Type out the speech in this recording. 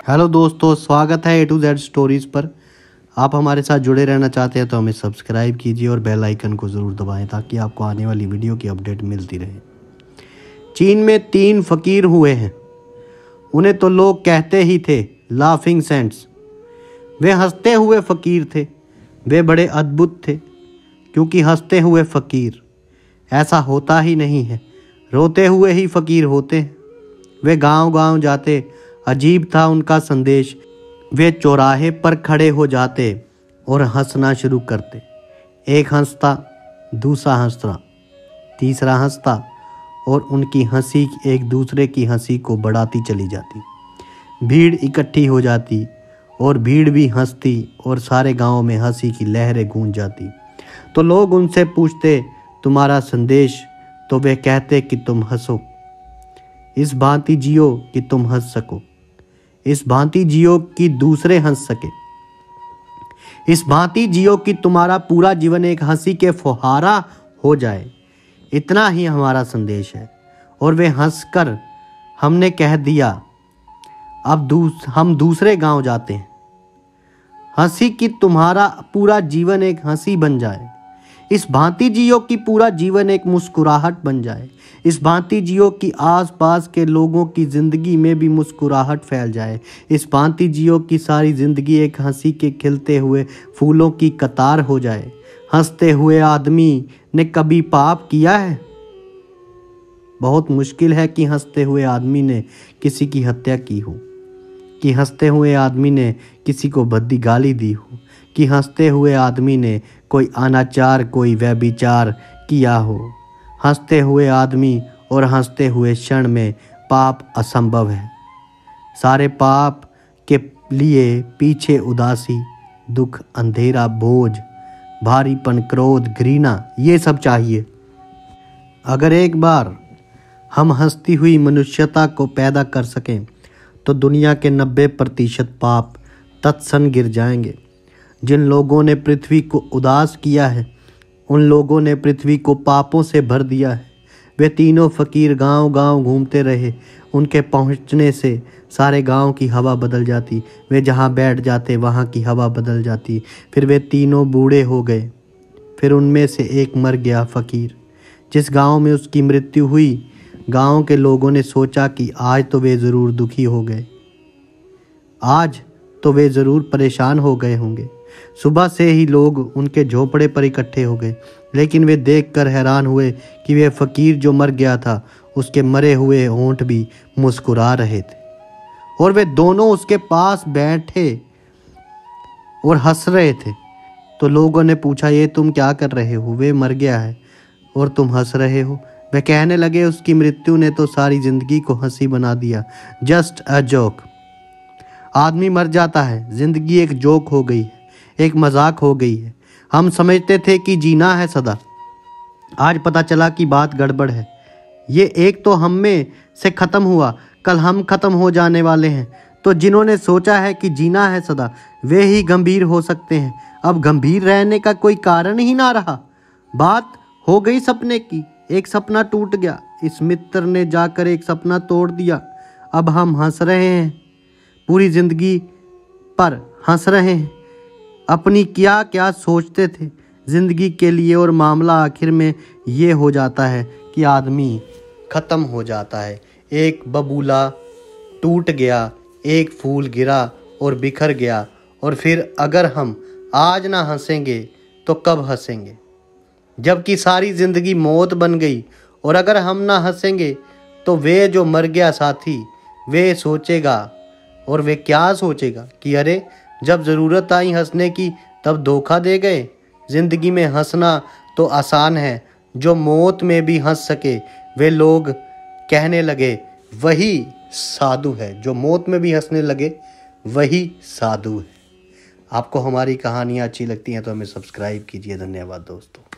Hello दोस्तों, स्वागत है A to Z स्टोरीज़ पर। आप हमारे साथ जुड़े रहना चाहते हैं तो हमें सब्सक्राइब कीजिए और बेल आइकन को ज़रूर दबाएं ताकि आपको आने वाली वीडियो की अपडेट मिलती रहे। चीन में 3 फ़कीर हुए हैं। उन्हें तो लोग कहते ही थे लाफिंग सेंट्स। वे हंसते हुए फ़कीर थे। वे बड़े अद्भुत थे क्योंकि हंसते हुए फ़कीर ऐसा होता ही नहीं है, रोते हुए ही फ़कीर होते हैं। वे गांव-गांव जाते, अजीब था उनका संदेश। वे चौराहे पर खड़े हो जाते और हंसना शुरू करते। एक हंसता, दूसरा हंसता, तीसरा हंसता और उनकी हंसी एक दूसरे की हंसी को बढ़ाती चली जाती। भीड़ इकट्ठी हो जाती और भीड़ भी हंसती और सारे गांव में हंसी की लहरें गूंज जाती। तो लोग उनसे पूछते, तुम्हारा संदेश? तो वे कहते कि तुम हंसो, इस भांति जियो कि तुम हंस सको, इस भांति जियो कि दूसरे हंस सके, इस भांति जियो कि तुम्हारा पूरा जीवन एक हंसी के फुहारा हो जाए। इतना ही हमारा संदेश है। और वे हंसकर हमने कह दिया, अब हम दूसरे गांव जाते हैं। हंसी कि तुम्हारा पूरा जीवन एक हंसी बन जाए, इस भांति जियो कि पूरा जीवन एक मुस्कुराहट बन जाए, इस भांति जियो कि आसपास के लोगों की ज़िंदगी में भी मुस्कुराहट फैल जाए, इस भांति जियो कि सारी ज़िंदगी एक हंसी के खिलते हुए फूलों की कतार हो जाए। हंसते हुए आदमी ने कभी पाप किया है? बहुत मुश्किल है कि हंसते हुए आदमी ने किसी की हत्या की हो, कि हंसते हुए आदमी ने किसी को भद्दी गाली दी हो, कि हंसते हुए आदमी ने कोई अनाचार, कोई व्यभिचार किया हो। हंसते हुए आदमी और हंसते हुए क्षण में पाप असंभव है। सारे पाप के लिए पीछे उदासी, दुख, अंधेरा, बोझ, भारीपन, क्रोध, घृणा, ये सब चाहिए। अगर एक बार हम हंसती हुई मनुष्यता को पैदा कर सकें तो दुनिया के 90% पाप तत्क्षण गिर जाएंगे। जिन लोगों ने पृथ्वी को उदास किया है, उन लोगों ने पृथ्वी को पापों से भर दिया है। वे तीनों फ़कीर गांव-गांव घूमते रहे। उनके पहुंचने से सारे गांव की हवा बदल जाती। वे जहां बैठ जाते वहां की हवा बदल जाती। फिर वे तीनों बूढ़े हो गए। फिर उनमें से एक मर गया फ़कीर। जिस गांव में उसकी मृत्यु हुई, गांव के लोगों ने सोचा कि आज तो वे ज़रूर दुखी हो गए, आज तो वे ज़रूर परेशान हो गए होंगे। सुबह से ही लोग उनके झोपड़े पर इकट्ठे हो गए, लेकिन वे देखकर हैरान हुए कि वे फ़कीर जो मर गया था, उसके मरे हुए होंठ भी मुस्कुरा रहे थे और वे दोनों उसके पास बैठे और हंस रहे थे। तो लोगों ने पूछा, ये तुम क्या कर रहे हो? वे मर गया है और तुम हंस रहे हो। वे कहने लगे, उसकी मृत्यु ने तो सारी ज़िंदगी को हंसी बना दिया। Just a joke. आदमी मर जाता है, ज़िंदगी एक जोक हो गई है, एक मजाक हो गई है। हम समझते थे कि जीना है सदा, आज पता चला कि बात गड़बड़ है। ये एक तो हम में से ख़त्म हुआ, कल हम ख़त्म हो जाने वाले हैं। तो जिन्होंने सोचा है कि जीना है सदा, वे ही गंभीर हो सकते हैं। अब गंभीर रहने का कोई कारण ही ना रहा। बात हो गई सपने की, एक सपना टूट गया। इस मित्र ने जाकर एक सपना तोड़ दिया। अब हम हंस रहे हैं, पूरी ज़िंदगी पर हंस रहे हैं। अपनी क्या क्या सोचते थे ज़िंदगी के लिए, और मामला आखिर में ये हो जाता है कि आदमी ख़त्म हो जाता है। एक बबूला टूट गया, एक फूल गिरा और बिखर गया। और फिर अगर हम आज ना हंसेंगे तो कब हंसेंगे, जबकि सारी ज़िंदगी मौत बन गई। और अगर हम ना हंसेंगे तो वे जो मर गया साथी, वे सोचेगा, और वे क्या सोचेगा कि अरे जब ज़रूरत आई हंसने की तब धोखा दे गए। ज़िंदगी में हंसना तो आसान है, जो मौत में भी हंस सके। वे लोग कहने लगे वही साधु है, जो मौत में भी हंसने लगे वही साधु है। आपको हमारी कहानियाँ अच्छी लगती हैं तो हमें सब्सक्राइब कीजिए। धन्यवाद दोस्तों।